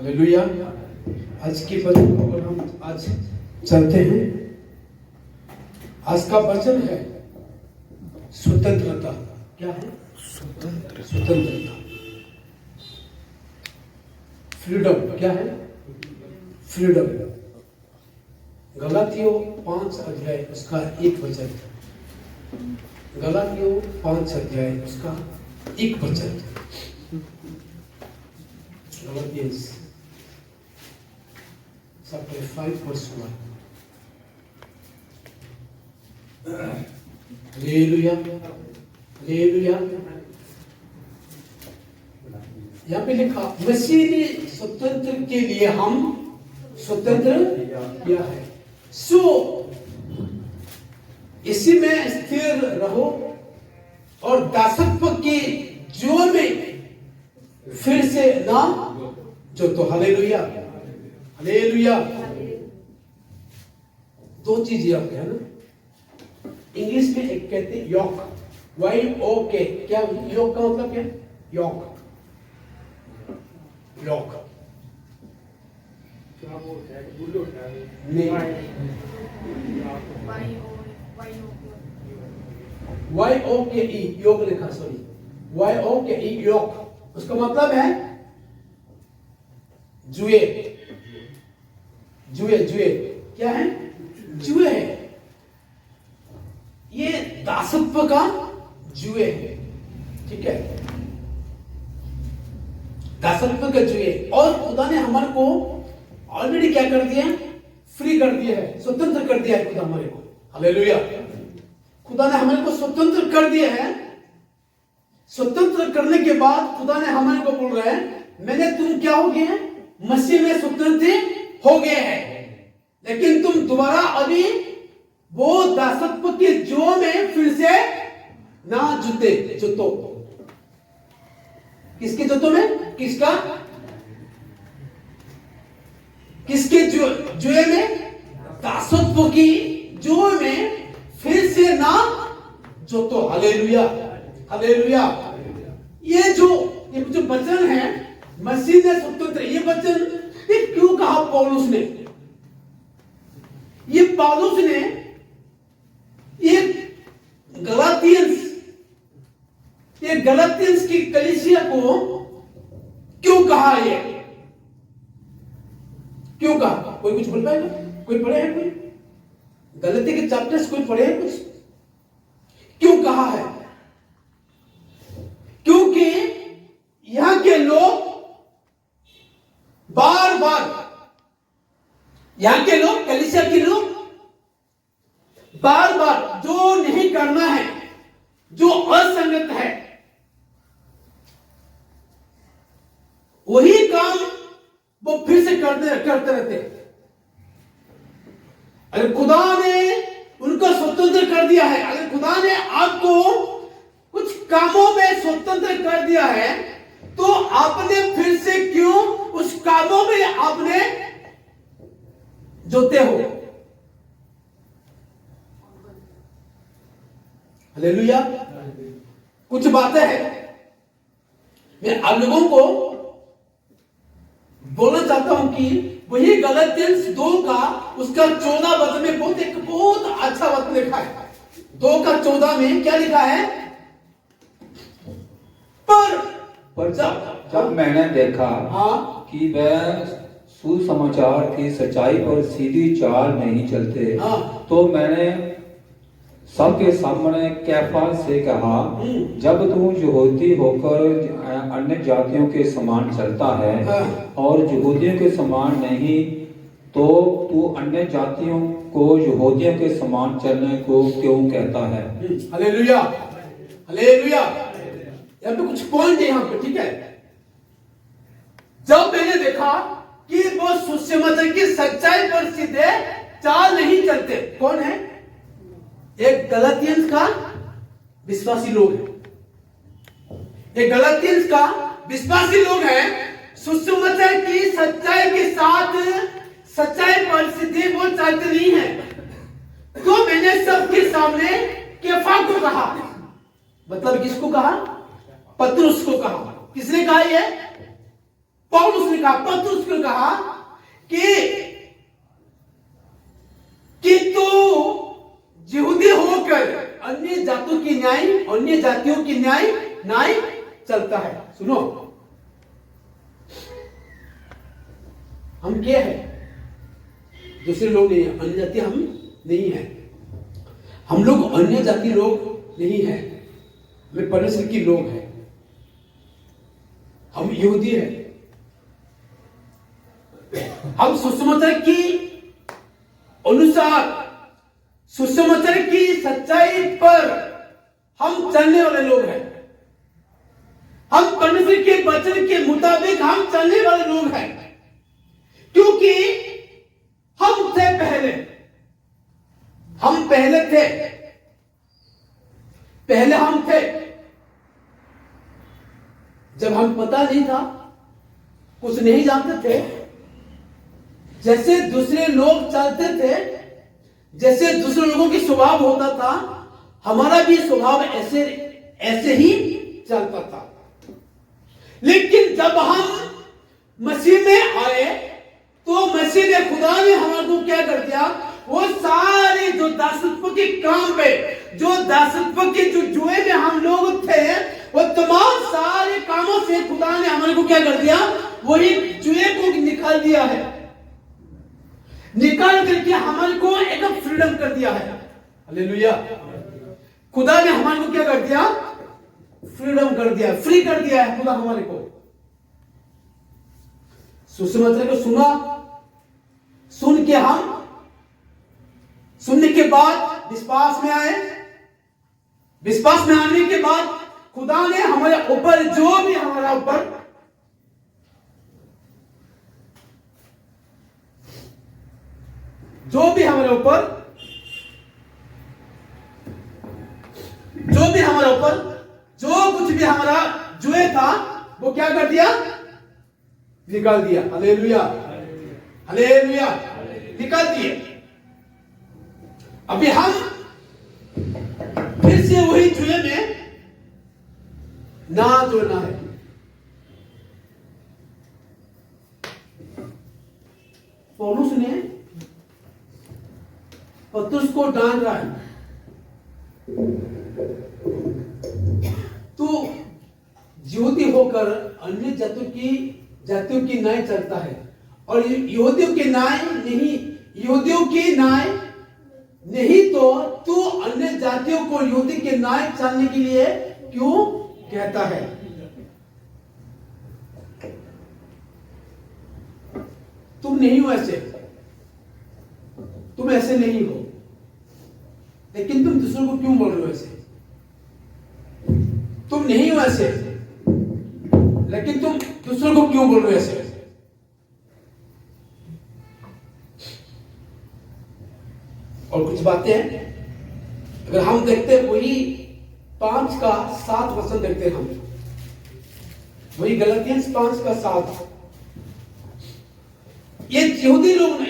Hallelujah. आज की वचन को अगर हम आज चलते हैं, आज का वचन है स्वतंत्रता। क्या है? स्वतंत्रता, फ्रीडम। क्या है? फ्रीडम। गलातियों 5 अध्याय उसका 1 वचन। गलातियों 5 अध्याय उसका 1 वचन। Galatians chapter 5 verse 1. Hallelujah, hallelujah. यहाँ पे लिखा, मसीह ने स्वतंत्र के लिए हम स्वतंत्र किया है, सो इसी में स्थिर रहो और दासत्व के जुए में फिर से ना जो। तो हालेलुया, हालेलुया। 2 चीज यहाँ पे है ना, इंग्लिश में एक कहते हैं यॉक, YOK। क्या यॉक का मतलब क्या? यॉक, यॉक नहीं, YOKE योग लिखा, सॉरी, YOKE योग। उसका मतलब है जुए, जुए, जुए। क्या है? जुए है। ये दासत्व का जुए है, ठीक है, दासत्व का जुए। और खुदा ने हमारे को ऑलरेडी क्या कर दिया? फ्री कर दिया है, स्वतंत्र कर दिया है खुदा हमारे को। हालेलुया। खुदा ने हमारे को स्वतंत्र कर दिया है। स्वतंत्र करने के बाद खुदा ने हमारे को बोल रहा है, मैंने तुम क्या हो गए हैं? मसीह में स्वतंत्र हो गए हैं, लेकिन तुम दोबारा अभी वो दासत्व के जो में फिर से ना जुतो। किसके जुतों में? किसका? किसके जुए में? दासत्व की जो में फिर से ना जुतो। Hallelujah, hallelujah. ये जो वचन है, मसीह ने स्वतंत्र, ये वचन ये क्यों कहा पौलुस ने? ये पौलुस ने ये गलातियंस की कलीसिया को क्यों कहा? ये क्यों कहा? कोई कुछ बोल पाएगा? कोई पढ़े हैं? कोई गलती के चैप्टर्स कोई पढ़े हैं? कुछ क्यों कहा है? क्योंकि यहां के लोग बार बार, यहां के लोग, कलीसिया के लोग बार बार जो नहीं करना है, जो असंगत है, वही काम वो फिर से करते रहते। अगर खुदा ने उनको स्वतंत्र कर दिया है, अगर खुदा ने आपको कुछ कामों में स्वतंत्र कर दिया है, तो आपने फिर से क्यों उस कामों में आपने जोते हो? हालेलुया। कुछ बातें हैं मैं आप लोगों को बोलना चाहता हूं कि वही गलातियंस 2 का उसका 14 वचन में बहुत अच्छा वचन लिखा है। 2 का 14 में क्या लिखा है? पर जब मैंने देखा कि वह सुसमाचार की सच्चाई पर सीधी चाल नहीं चलते, तो मैंने सबके सामने कैफा से कहा, जब तू यहूदी होकर अन्य जातियों के समान चलता है और यहूदियों के समान नहीं, तो तू अन्य जातियों को यहूदियों के समान चलने को क्यों कहता है? Hallelujah, hallelujah. यहाँ पे कुछ पॉइंट है यहाँ पे, ठीक है। जब मैंने देखा कि वो सुसमाचार की सच्चाई पर सीधे चाल नहीं चलते। कौन है? एक गलातियंस का विश्वासी लोग है, एक गलातियंस का विश्वासी लोग हैं, सुसमाचार की सच्चाई के साथ सच्चाई पर सीधे वो चलते नहीं है। तो मैंने सबके सामने कैफा को कहा, मतलब किसको कहा? पतरस को कहा। किसने कहा? ये पौलुस ने कहा, पतरस ने कहा कि तू यहूदी होकर अन्य जातियों की न्याय चलता है। सुनो, हम क्या है? दूसरे लोग नहीं है, अन्य जाति हम नहीं है। हम लोग अन्य जाति लोग नहीं है, वे परमेश्वर की लोग हैं। हम यहूदी हैं। हम सुसमाचार की अनुसार, सुसमाचार की सच्चाई पर हम चलने वाले लोग हैं। हम परमेश्वर के वचन के मुताबिक हम चलने वाले लोग हैं, क्योंकि हम पहले हम थे जब हम पता नहीं था, कुछ नहीं जानते थे, जैसे दूसरे लोग चलते थे, जैसे दूसरे लोगों की स्वभाव होता था, हमारा भी स्वभाव ऐसे ही चलता था। लेकिन जब हम मसीह में आए तो मसीह ने, खुदा ने हमारे को क्या कर दिया? वो सारे जो दासत्व के काम पे, जो दासत्व के जो जुए में हम लोग थे, वो तमाम सारे कामों से खुदा ने हमारे को क्या कर दिया? वही जुए को निकाल दिया है। निकाल करके हमारे को एक फ्रीडम कर दिया है। हालेलुया। खुदा ने हमारे को क्या कर दिया? फ्रीडम कर दिया, फ्री कर दिया है खुदा हमारे को। सुसमाचार को सुनने के बाद विश्वास में आए। विश्वास में आने के बाद खुदा ने हमारे ऊपर जो भी हमारे ऊपर जो कुछ भी हमारा जुए था, वो क्या कर दिया? निकाल दिया। हालेलुया, हालेलुया, निकाल दिए। अभी हम फिर से वही जुए में ना जुड़ना है। पौलुस ने पतरस को डांट रहा है, तो यहूदी होकर अन्य जातियों की न्याय चलता है, और यहूदियों की न्याय नहीं तो तू अन्य जातियों को यहूदी के न्याय चलने के लिए क्यों कहता है? तुम नहीं हो ऐसे, तुम ऐसे नहीं हो, लेकिन तुम दूसरों को क्यों बोल रहे हो ऐसे? तुम नहीं हो ऐसे, लेकिन तुम दूसरों को क्यों बोल रहे हो ऐसे? और कुछ बातें अगर हम देखते हैं, वही 5 का 7 वचन देखते हैं हम, वही गलतियंस 5 का 7। ये यहूदी लोग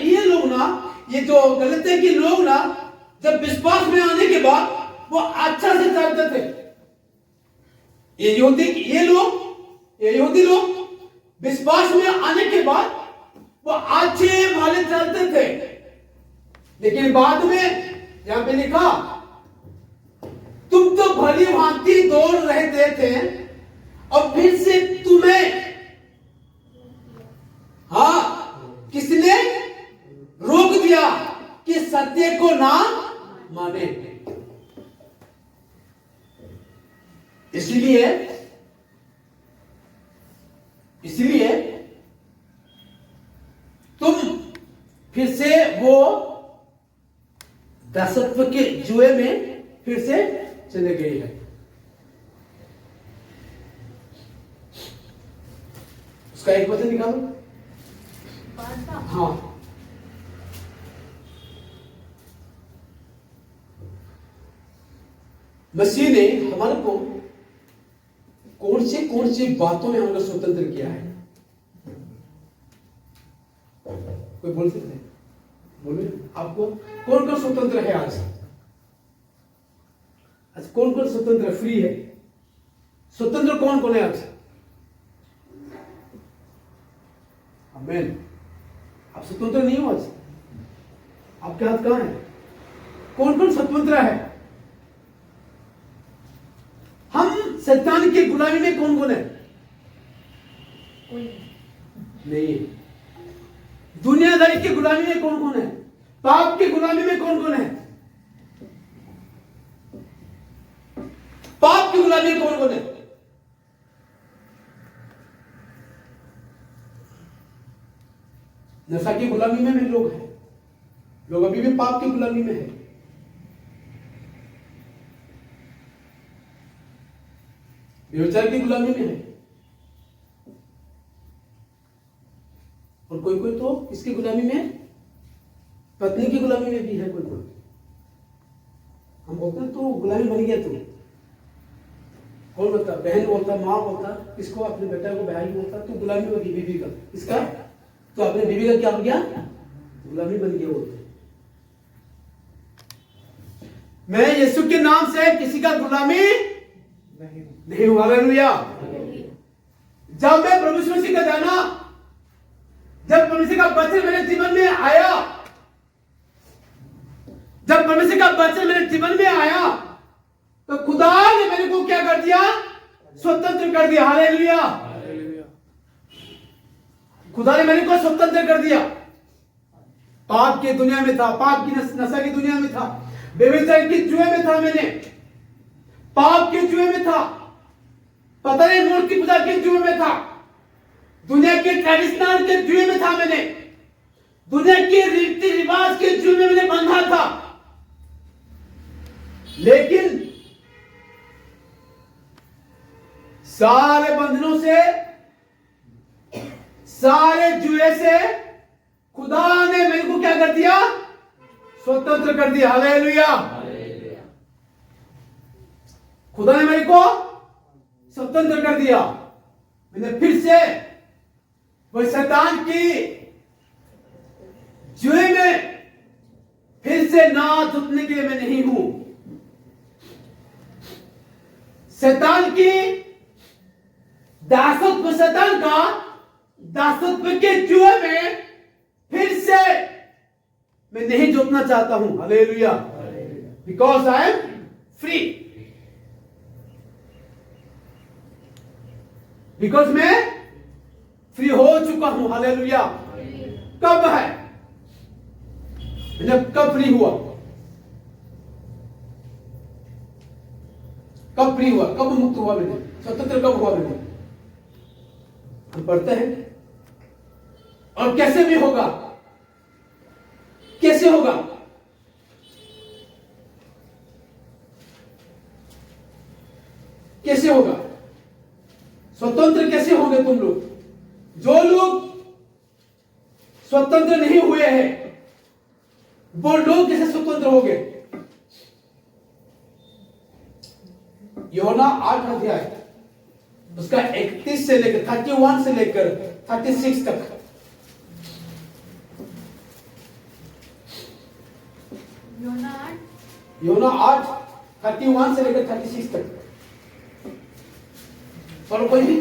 ये जो गलतिया के लोग ना, जब विश्वास में आने के बाद वो अच्छा से चलते थे। ये यहूदी लोग विश्वास में आने के बाद वो अच्छे वाले चलते थे, लेकिन बाद में यहां पे लिखा, तुम तो भली भांति दौड़ रहे थे, और फिर से तुम्हें किसने रोक दिया कि सत्य को ना माने? इसलिए तुम फिर से वो दासत्व के जुए में फिर से चले गए हैं। उसका एक वचन निकालो। हाँ, मसीह ने हमारे को कौन सी बातों में हमको स्वतंत्र किया है? कोई बोल सकते हैं? बोलिए, आपको कौन कौन स्वतंत्र है आज? कौन कौन स्वतंत्र फ्री है? स्वतंत्र कौन कौन है आज? आमीन। आप स्वतंत्र नहीं हो आज। आपके हाथ कहां है? कौन कौन स्वतंत्र है? हम शैतान की गुलामी में कौन कौन है? नहीं। दुनियादारी की गुलामी में कौन कौन है? पाप की गुलामी में कौन कौन है? पाप की गुलामी में कौन कौन है? नशा की गुलामी में भी लोग हैं। लोग अभी भी पाप की गुलामी में है। व्यभिचार की गुलामी में है। और कोई कोई तो इसकी गुलामी में, पत्नी की गुलामी में भी है। कोई कोई हम बोलते हैं तो गुलामी बन गया। तू कौन बोलता? बहन बोलता, माँ बोलता, किसको? अपने बेटा को भाई बोलता। तो गुलामी होगी बीवी का। इसका तो अपने बीवी का क्या हो गया? गुलामी बन गया। बोलते मैं यीशु के नाम से किसी का गुलामी नहीं हुआ। हालेलुया। जब मैं प्रभु यीशु मसीह का जाना, जब परमेश्वर का वचन मेरे जीवन में आया, जब परमेश्वर का वचन मेरे जीवन में आया, तो खुदा ने मेरे को क्या कर दिया? स्वतंत्र कर दिया। हालेलुया। खुदा ने मेरे को स्वतंत्र कर दिया। पाप की दुनिया में था, पाप की नशा की दुनिया में था, व्यभिचार की जुए में था, मैंने पाप के जुए में था, पता नहीं मूर्ति पूजा के जुए में था, दुनिया के ट्रेडिशनल के जुए में था, मैंने दुनिया के रीति रिवाज के जुए में मैंने बंधा था। लेकिन सारे बंधनों से, सारे जुए से खुदा ने मेरे को क्या कर दिया? स्वतंत्र कर दिया। हालेलुया। खुदा ने मेरे को स्वतंत्र कर दिया। मैंने फिर से वह शैतान की जुए में फिर से ना झुकने के लिए मैं नहीं हूं। शैतान की दासत्व, शैतान का दासत्व के जुए में फिर से मैं नहीं झुकना चाहता हूं। Hallelujah. Because I am free. Because मैं फ्री हो चुका हूं। हालेलुया। कब है? मैंने कब फ्री हुआ? कब फ्री हुआ? कब मुक्त हुआ? मैंने स्वतंत्र कब हुआ? मैंने हम पढ़ते हैं। और कैसे भी होगा? कैसे होगा? कैसे होगा? स्वतंत्र कैसे होंगे तुम लोग? जो लोग स्वतंत्र नहीं हुए हैं, वो लोग कैसे स्वतंत्र हो गए? यूहन्ना 8 अध्याय उसका 31 से लेकर 31 से लेकर 36 तक। यूहन्ना 8 31 से लेकर 36 तक। और कोई भी?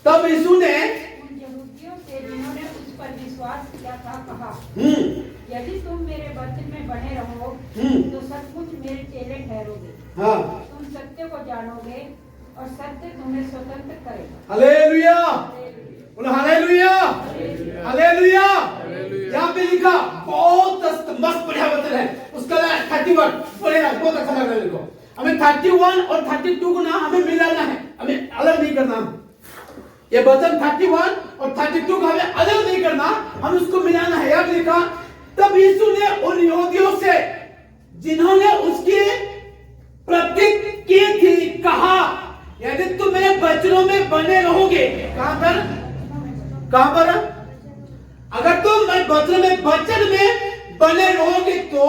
तब यीशु ने उन यहूदियों से जिन्होंने उस पर विश्वास किया था कहा, यदि तुम मेरे वचन में बने रहो तो सचमुच मेरे चेले ठहरोगे। हाँ। तुम सत्य को जानोगे और सत्य तुम्हें स्वतंत्र करेगा। हालेलुया। बोलो हालेलुया। हालेलुया। यहाँ पे लिखा बहुत मस्त बढ़िया वचन है। उसका 31 बढ़िया, बहुत अच्छा लग रहा है मेरे को। हमें 31 और 32 को ना हमें मिलाना है, हमें अलग नहीं करना। ये वचन 31 और 32 को हमें अलग नहीं करना, हम उसको मिलाना है। याद लिखा, तब यीशु ने उन यहूदियों से जिन्होंने उसकी प्रतिज्ञा की थी कहा, यदि तुम मेरे वचनों में बने रहोगे। कहां पर? कहां पर? अगर तुम मेरे वचन में बने रहोगे तो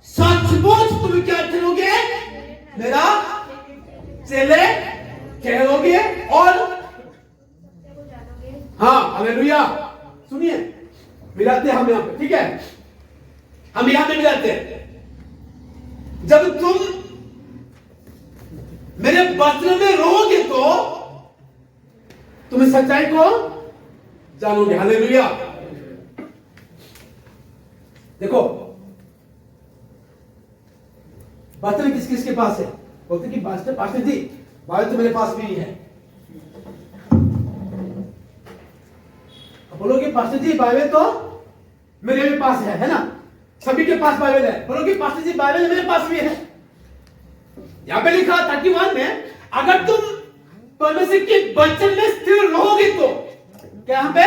सचमुच तुम क्या ठहरोगे? मेरा चेले ठहरोगे। और हाँ, हालेलुया। सुनिए, मिलाते हैं हम यहां पे, ठीक है? हम यहां पे मिलाते हैं। जब तुम मेरे वचन में रहोगे तुम सच्चाई को जानोगे। हालेलुया। देखो वचन किस किस के पास है? बोलते कि पास्टर जी बाइबल तो मेरे पास भी है। बोलोगे पास्टर जी बाइबल तो मेरे भी पास है ना? सभी के पास बाइबल है। बोलोगे पास्टर जी बाइबल मेरे पास भी है। यहां पे लिखा 31 में, अगर तुम परमेश्वर के वचन में स्थिर रहोगे तो क्या यहां पे?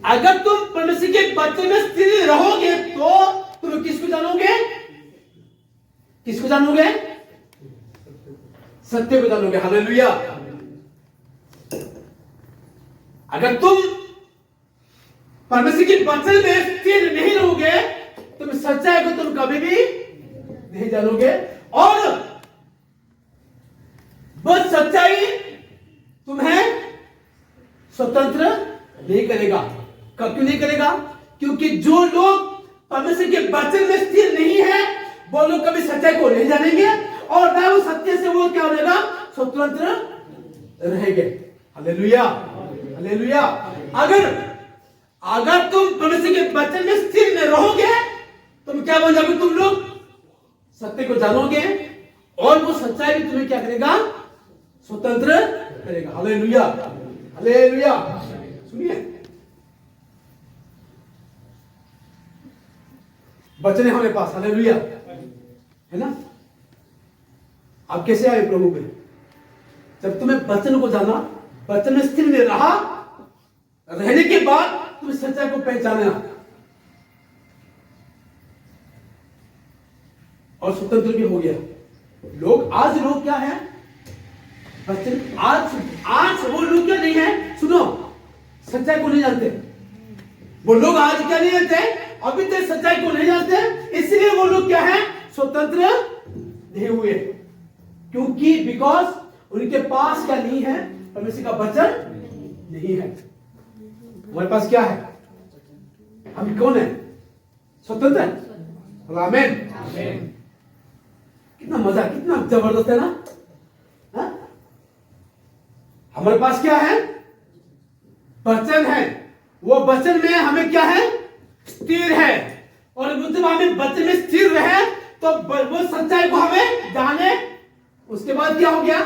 अगर तुम परमेश्वर के वचन में स्थिर रहोगे तो तुम किसको जानोगे? किसको जानोगे? सत्य को जानोगे। हालेलुया। अगर तुम परमेश्वर के वचन में स्थिर नहीं रहोगे तुम सच्चाई को तुम कभी भी नहीं जानोगे, और वो सच्चाई तुम्हें स्वतंत्र नहीं करेगा। कब क्यों नहीं करेगा? क्योंकि जो लोग परमेश्वर के वचन में स्थिर नहीं है वो लोग कभी सच्चाई को नहीं जानेंगे, और ना वो सत्य से वो क्या हो जाएगा? स्वतंत्र रहेंगे। हालेलुया। हालेलुया। अगर तुम परमेश्वर के वचन में स्थिर में रहोगे तुम क्या बन जाओगे? तुम लोग सत्य को जानोगे, और वो सच्चाई भी तुम्हें क्या करेगा? स्वतंत्र करेगा। हालेलुया। हालेलुया। सुनिए, वचन है हमारे पास। हालेलुया, है ना? आप कैसे आए प्रभु में? जब तुम्हें वचन को जाना, वचन में स्थिर में रहा, रहने के बाद तुम सच्चाई को पहचाना और स्वतंत्र भी हो गया। आज लोग क्या है? वचन आज वो लोग क्या नहीं है? सुनो, सच्चाई को नहीं जानते। वो लोग आज क्या नहीं जानते? अभी तक सच्चाई को नहीं जानते, इसलिए वो लोग क्या है? स्वतंत्र नहीं हुए। क्योंकि बिकॉज उनके पास क्या नहीं है? परमेश्वर का वचन नहीं है। हमारे पास क्या है? हम कौन है? स्वतंत्र है। आमीन। कितना मजा, कितना जबरदस्त है ना? हा? हमारे पास क्या है? वचन है। वो वचन में हमें क्या है? स्थिर है। और जब हमें वचन में स्थिर रहे तो वो सच्चाई को हमें जाने। उसके बाद क्या हो गया?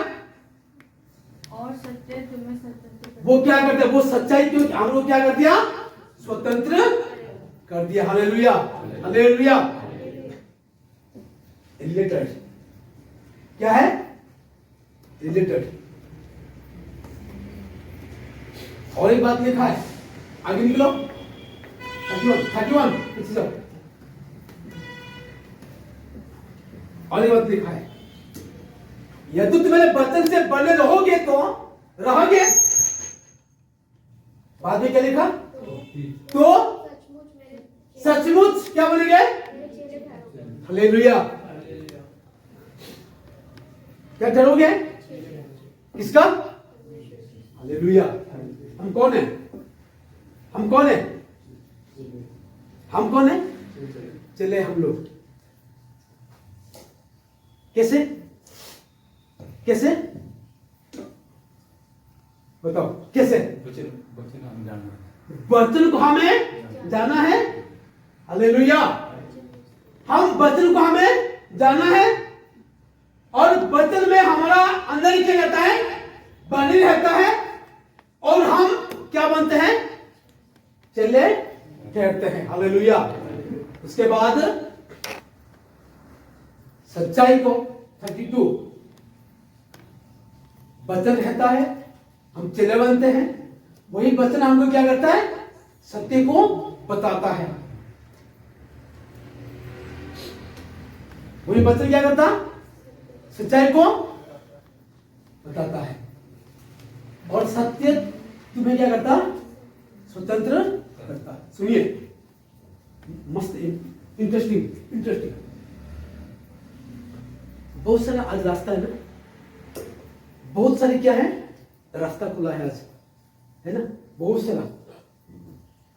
और सत्य तुम्हें स्वतंत्र। वो क्या करते? वो सच्चाई क्यों हमको क्या कर दिया? स्वतंत्र कर दिया। हालेलुया। हालेलुया। रिलेटेड क्या है? रिलेटेड। और एक बात लिखा है, आगे निकलो। 31 पीछे जाओ। और एक बात लिखा है, यदि तुम मेरे वचन से बने रहोगे तो रहोगे। बाद में क्या लिखा? तो सचमुच क्या बनेंगे? हालेलुया। क्या ठहरोगे? किसका? हालेलुया। हम कौन है? हम कौन है? हम कौन है? चले हम लोग। कैसे? कैसे बताओ? कैसे? वचन को हमें जाना है। हालेलुया। हम वचन को हमें जाना है, और वचन में हमारा अंदर क्या रहता है? बनी रहता है, और हम क्या बनते हैं? चले ठहरते हैं। हालेलुया। उसके बाद सच्चाई को 32 वचन रहता है, हम चले बनते हैं। वही वचन हमको क्या करता है? सत्य को बताता है। वही वचन क्या करता? सच्चाई को बताता है। और सत्य तुम्हें क्या करता? स्वतंत्र करता। सुनिए, मस्त, इंटरेस्टिंग। बहुत सारा आज रास्ता है ना, बहुत सारे क्या है? रास्ता खुला है आज, है ना? बहुत सारा,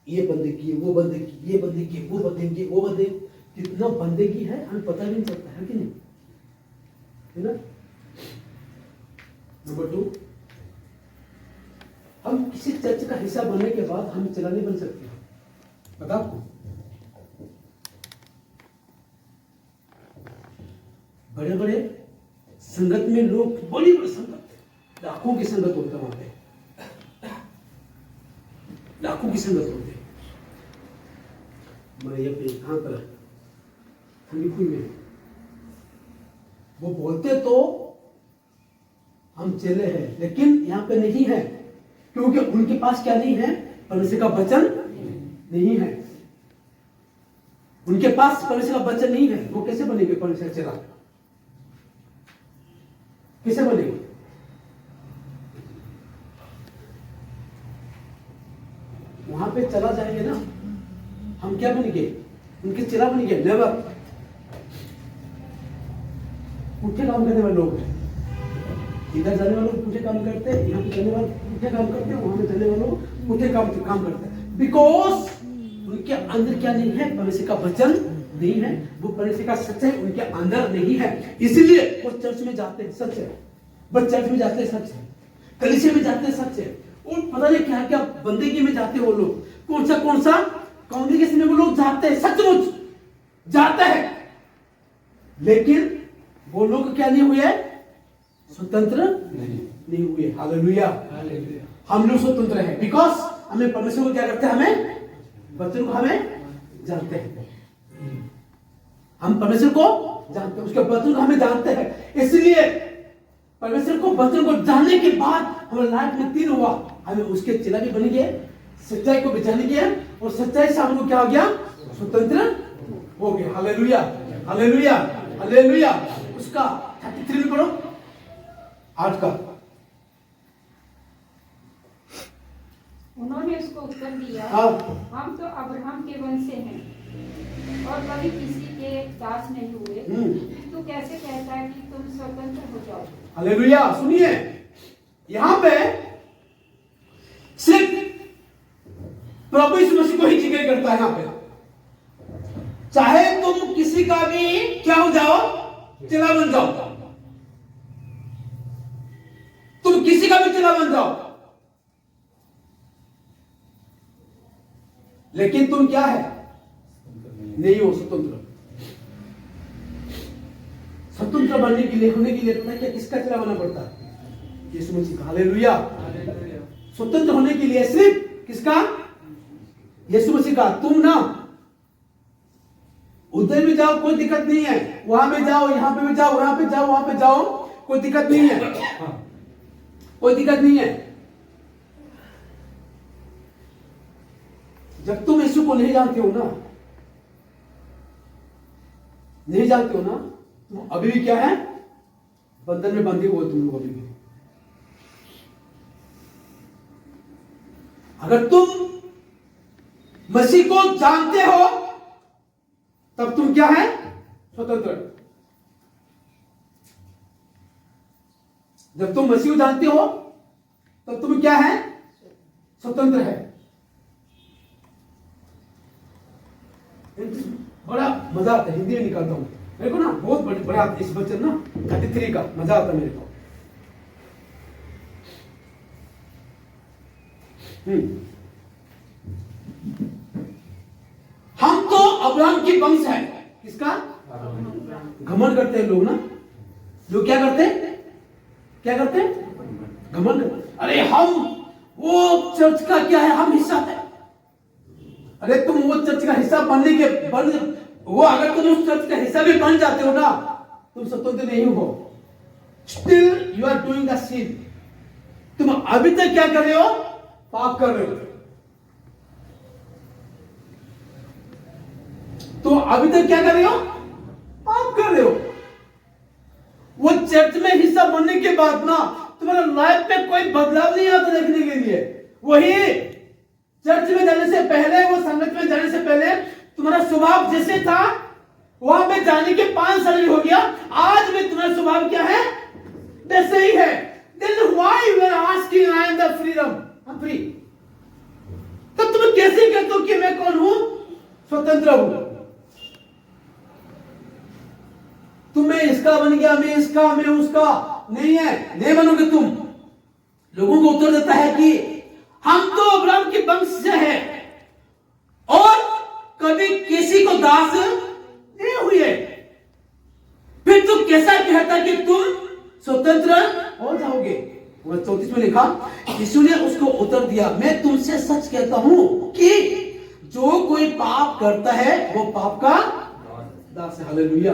ये बंदे की, वो बंदे की, ये बंदे की, वो बंदे की, वो बंदे, कितना बंदगी है हमें पता भी नहीं चलता है कि नहीं, है ना? नंबर 2, हम किसी चर्च का हिस्सा बनने के बाद हम चेला नहीं बन सकते। पता आपको? बड़े बड़े संगत में लोग, बड़ी बड़ी संगत, लाखों की संगत होता है वहां पे, लाखों की संगत होती है। मैं ये पे कहां पर ठंडी में वो बोलते तो हम चेले हैं, लेकिन यहाँ पे नहीं है, क्योंकि उनके पास क्या नहीं है? परमेश्वर का वचन नहीं है। उनके पास परमेश्वर का वचन नहीं है। वो कैसे बनेंगे परमेश्वर का चेला? कैसे बनेंगे? वहां पे चला जाएंगे ना, हम क्या बनेंगे? उनके चेला बनेंगे? नेवर। पुठे काम करने वाले लोग हैं। इधर जाने वाले पुठे काम करते हैं, यहाँ पे जाने वाले पुठे काम करते हैं, वहां पे जाने वाले पुठे काम करते हैं। बिकॉज उनके अंदर क्या नहीं है? परमेश्वर का वचन नहीं है। वो परमेश्वर का सच्चाई उनके अंदर नहीं है, इसलिए वो चर्च में जाते हैं, सच है। बस चर्च में जाते हैं, सच है। कलीसिया में जाते हैं, सच है। और पता नहीं क्या क्या बंदगी में जाते हैं वो लोग, कौन सा कांग्रेगेशन में वो लोग जाते हैं, सचमुच जाते हैं, लेकिन वो लोग क्या नहीं हुए? स्वतंत्र नहीं हुए। हालेलुया। हम लोग स्वतंत्र हैं, बिकॉज हमें परमेश्वर को क्या करते हैं? हमें वचन को हमें जानते हैं। हम परमेश्वर को जानते हैं, उसके वचन को हमें जानते हैं। इसलिए परमेश्वर को वचन को जानने के बाद हमारे लाइफ में 3 हुआ। हमें उसके चेला भी बन गए, सच्चाई को भी जान गया, और सच्चाई से हमको क्या हो गया? स्वतंत्र हो गया। Hallelujah, hallelujah, hallelujah. उसका 33 में पढ़ो, 8 का। उन्होंने उसको उत्तर दिया, हम तो अब्राहम के वंश से हैं और कभी किसी के दास नहीं हुए। तू कैसे कहता है कि तुम स्वतंत्र हो जाओ? हालेलुया। सुनिए, यहां पे सिर्फ प्रभु यीशु मसीह को ही जिक्र करता है। यहां पे चाहे तुम किसी का भी क्या हो जाओ? चेला बन जाओ। तुम किसी का भी चेला बन जाओ, लेकिन तुम क्या है? नहीं हो स्वतंत्र। स्वतंत्र बनने के लिए, होने के लिए पता है क्या? किसका चेला बनना पड़ता है? यीशु मसीह का। हालेलुया। स्वतंत्र होने के लिए सिर्फ किसका? यीशु मसीह का। तुम ना उधर भी जाओ, कोई दिक्कत नहीं है। वहां पे जाओ, यहां पे भी जाओ, वहां पे जाओ, वहां पे जाओ, कोई दिक्कत नहीं है, कोई दिक्कत नहीं है। जब तुम यीशु को नहीं जानते हो ना, नहीं जानते हो ना, तुम अभी भी क्या है? बंधन में बंधे हुए तुम लोग अभी भी। अगर तुम मसीह को जानते हो तब तुम क्या है? स्वतंत्र। जब तुम मसीह को जानते हो तब तुम क्या है? स्वतंत्र है। बड़ा मजा आता है, हिंदी में निकालता हूं मेरे को ना, बहुत बड़ा इस वचन ना 33 का मजा आता है मेरे को। हम तो अब्राहम की वंश है। किसका? घमंड करते हैं लोग ना, लोग क्या करते हैं? क्या करते हैं? घमंड करते। अरे हम वो चर्च का क्या है? हम हिस्सा है। अरे तुम वो चर्च का हिस्सा बनने के वो अगर तुम उस चर्च का हिस्सा भी बन जाते हो ना, तुम स्वतंत्र नहीं हो। Still you are doing the sin. तुम अभी तक क्या कर रहे हो? पाप कर रहे हो। तो अभी तक क्या कर रहे हो? पाप कर रहे हो। वो चर्च में हिस्सा बनने के बाद ना तुम्हारा लाइफ में कोई बदलाव नहीं आता देखने के लिए। वही चर्च में जाने से पहले, वो संगत में जाने से पहले तुम्हारा स्वभाव जैसे था, वहां पे जाने के 5 साल हो गया, आज में तुम्हारा स्वभाव क्या है? वैसे ही है। Then why you are asking I am the freedom? I'm free। तब तुम कैसे कहते हो कि मैं कौन हूं? स्वतंत्र हूं। तुम मैं इसका बन गया, मैं इसका, मैं उसका नहीं है, नहीं बनोगे तुम। लोगों को उत्तर देता है कि ताकि तुम स्वतंत्र हो जाओगे। 34 में लिखा, यीशु ने उसको उत्तर दिया, मैं तुमसे सच कहता हूं कि जो कोई पाप करता है वो पाप का दास है। हालेलुया।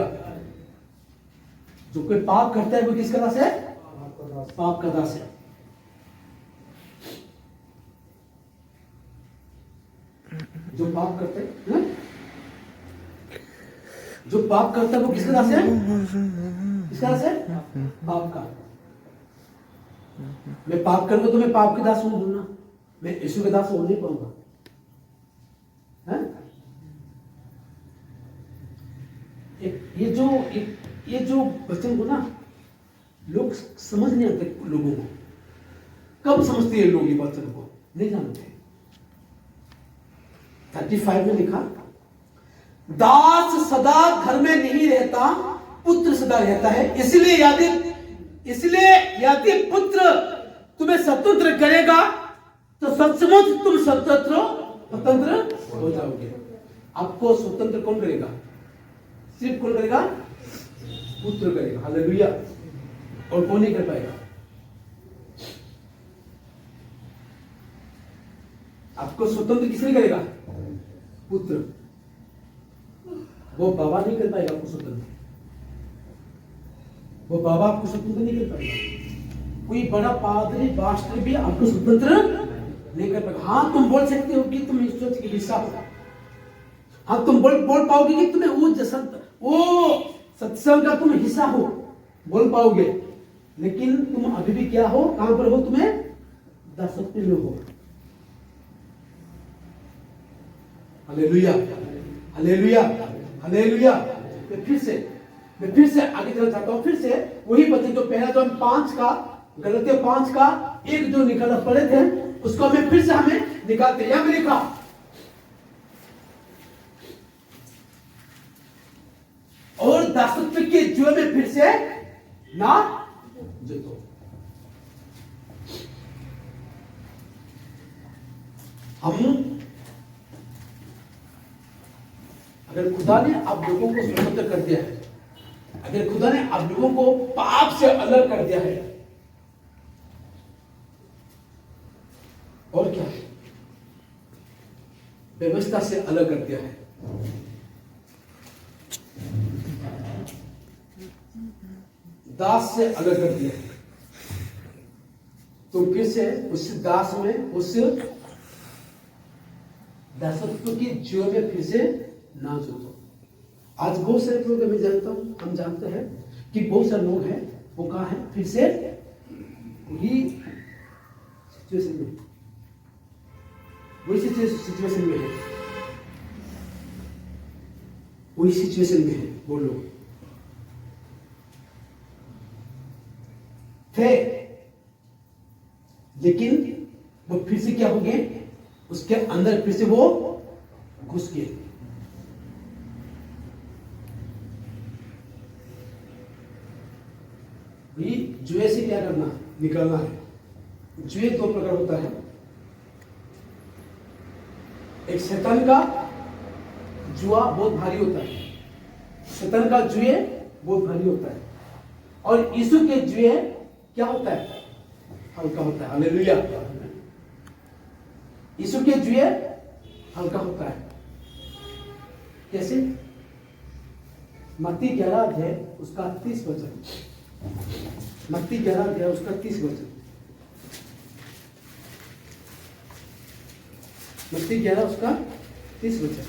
जो कोई पाप करता है वो किसका दास है? पाप का दास है। जो पाप करते हैं, जो पाप करता है वो किसका दास है? किसका दास है? पाप का। मैं पाप करूंगा तो मैं पाप के दास हूं ना, मैं यीशु के दास हो नहीं पाऊंगा। ये जो वचन को ना लोग समझ नहीं आते, लोगों को कब समझते हैं लोग ये वचन को नहीं जानते। 35 में लिखा, दास सदा घर में नहीं रहता, पुत्र सदा रहता है। इसलिए यदि पुत्र तुम्हें स्वतंत्र करेगा तो सचमुच तुम स्वतंत्र हो जाओगे। आपको स्वतंत्र कौन करेगा? सिर्फ कौन करेगा? पुत्र करेगा। हालेलुया। और कौन नहीं कर पाएगा? आपको स्वतंत्र किसने करेगा? पुत्र। वो बाबा नहीं कर पाएगा आपको स्वतंत्र, वो बाबा आपको स्वतंत्र नहीं कर पाएगा। कोई बड़ा पादरी पास्टर भी आपको स्वतंत्र नहीं कर पाएगा। हाँ, तुम बोल सकते हो कि तुम ईश्वर के हिस्सा हो। हाँ, तुम बोल पाओगे कि तुम्हें वो सत्संग का तुम हिस्सा हो, बोल पाओगे, लेकिन तुम अभी भी क्या हो? कहां पर हो? तुम्हें दासत्व में हो। Hallelujah, hallelujah, hallelujah. मैं फिर से आगे चलना चाहता हूं। फिर से वही वचन जो पहला जो हम 5 का, गलतियां 5 का 1 जो निकाला पड़े थे, उसको हमें फिर से हमें निकालते हैं। यहां लिखा, और दासत्व के जुए में फिर से ना जीतो। हम अगर खुदा ने आप लोगों को स्वतंत्र कर दिया है, अगर खुदा ने आप लोगों को पाप से अलग कर दिया है, और क्या है? व्यवस्था से अलग कर दिया है, दास से अलग कर दिया है, तो फिर से उस दास में, उस दासत्व की जुए में फिर से ना जुटो। आज बहुत सारे लोग, मैं जानता हूं, हम जानते हैं कि बहुत सारे लोग हैं, वो कहा है फिर से वही सिचुएशन में, वही सिचुएशन में है, वही सिचुएशन में है वो लोग थे, लेकिन वो फिर से क्या हो गए? उसके अंदर फिर से वो घुस गए। जुए से क्या करना? निकलना है। जुए 2 प्रकार होता है। एक शैतान का जुआ बहुत भारी होता है, शैतान का जुए बहुत भारी होता है, और यीशु के जुए क्या होता है? हल्का होता है। हालेलुया। यीशु के जुए हल्का होता है। कैसे? मत्ती 11 अध्याय उसका 30 वचन, मत्ती 11 अध्याय उसका 30 वचन, मत्ती 11 उसका 30 वचन।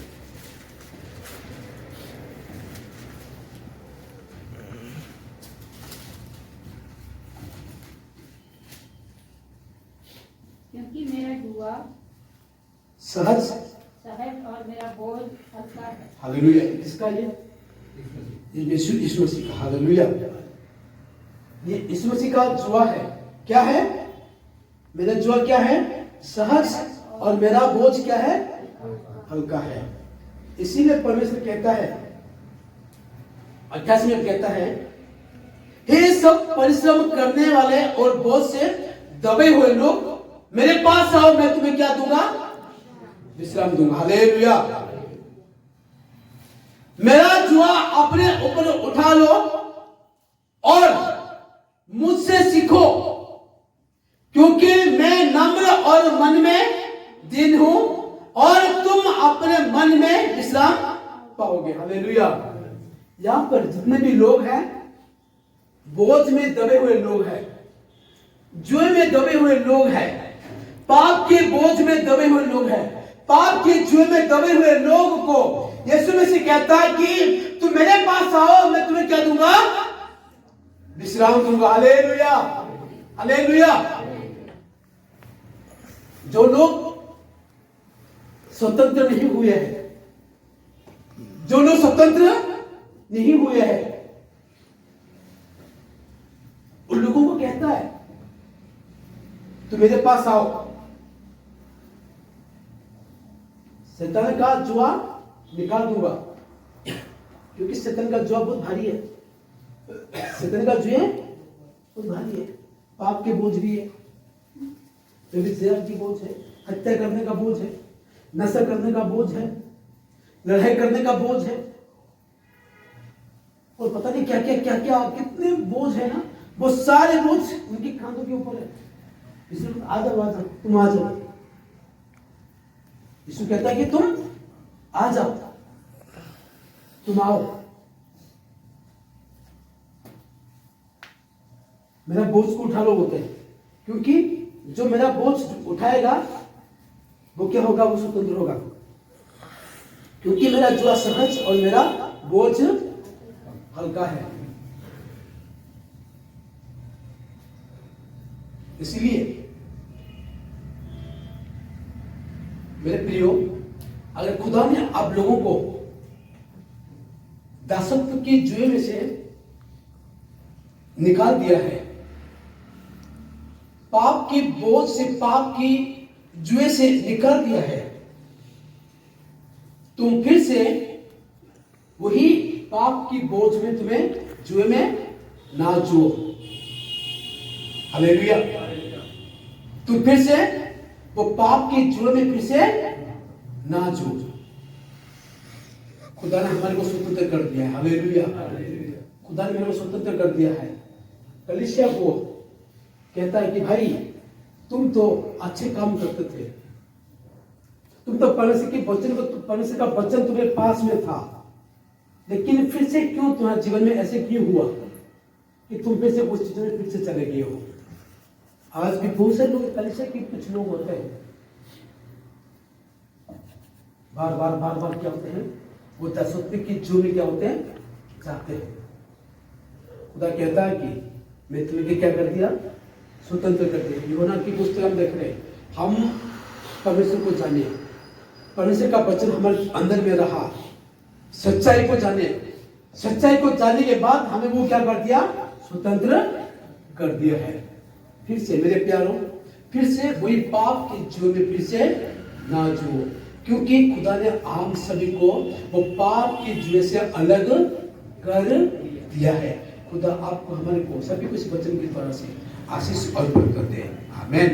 क्योंकि मेरा जुआ सहज और मेरा बोझ हल्का है। हालेलुया। किसका? ये यीशु मसीह का। हालेलुया। ये यीशु मसीह का जुआ है। क्या है? मेरा जुआ क्या है? सहज, और मेरा बोझ क्या है? हल्का है। इसीलिए परमेश्वर कहता है, 28 में कहता है, हे सब परिश्रम करने वाले और बोझ से दबे हुए लोग, मेरे पास आओ, मैं तुम्हें क्या दूंगा? विश्राम दूंगा। हालेलुया। मेरा जुआ अपने ऊपर उठा लो, और मुझसे सीखो, क्योंकि मैं नम्र और मन में दीन हूं, और तुम अपने मन में विश्राम पाओगे। हालेलुया। यहां पर जितने भी लोग हैं, बोझ में दबे हुए लोग हैं, जुए में दबे हुए लोग हैं, पाप के बोझ में दबे हुए लोग हैं, पाप के जुए में दबे हुए लोग को यीशु मसीह कहता है कि तुम मेरे पास आओ, मैं तुम्हें क्या दूंगा? विश्राम दूंगा। Hallelujah, hallelujah. जो लोग स्वतंत्र नहीं हुए हैं, जो लोग स्वतंत्र नहीं हुए हैं, उन लोगों को कहता है तुम मेरे पास आओ। शैतान का जुआ निकाल दूंगा, क्योंकि शैतान का जुआ बहुत भारी है। शैतान का जुए बहुत भारी है। पाप के बोझ भी है, व्यभिचार की बोझ है, हत्या करने का बोझ है, नशा करने का बोझ है, लड़ाई करने का बोझ है, और पता नहीं क्या क्या कितने बोझ है ना। वो सारे बोझ उनके कांधों के ऊपर है। इसलिए आ जाओ, तुम आ जाओ। यीशु कहता है कि तुम आ जाओ, तुम आओ, मेरा बोझ को उठा लो बोलते हैं, क्योंकि जो मेरा बोझ उठाएगा वो क्या होगा? वो स्वतंत्र होगा, क्योंकि मेरा जुआ सहज और मेरा बोझ हल्का है। इसलिए मेरे प्रियो, अगर खुदा ने आप लोगों को दासत्व के जुए में से निकाल दिया है, पाप के बोझ से, पाप की जुए से निकाल दिया है, तुम फिर से वही पाप की बोझ में, तुम्हें जुए में ना जुओ। हालेलुया। तुम फिर से वो पाप के जुए में फिर से ना जुओ। खुदा ने हमारे को स्वतंत्र कर दिया है। हालेलुया। खुदा ने मेरे को स्वतंत्र कर दिया है। कलीसिया को कहता है कि भाई तुम तो अच्छे काम करते थे, तुम तो परमेश्वर का वचन तुम्हारे पास में था, लेकिन फिर से क्यों तुम्हारे जीवन में ऐसे क्यों हुआ कि तुम फिर से उस चीजों में फिर से चले गए हो? आज भी बहुत से लोग, कलीसिया के कुछ लोग होते हैं, बार बार क्या होते हैं? वो दासत्व की जुए में क्या होते हैं? जाते हैं। खुदा कहता है कि मैं तुम्हें क्या कर दिया? स्वतंत्र कर दिया। यूहन्ना की पुस्तक हम देख रहे हैं, हम परमेश्वर को जाने, परमेश्वर का वचन हमारे अंदर में रहा, सच्चाई को जाने, सच्चाई को जानने के बाद हमें वो क्या कर दिया? स्वतंत्र कर दिया है। फिर से मेरे प्यारों, फिर से वही पाप के जुए में फिर से ना जुओ, क्योंकि खुदा ने हम सभी को वो पाप के जुए से अलग कर दिया है। खुदा आपको, हमारे को, सभी को इस वचन की तरह से आशीष अर्पण करते हैं। आमीन।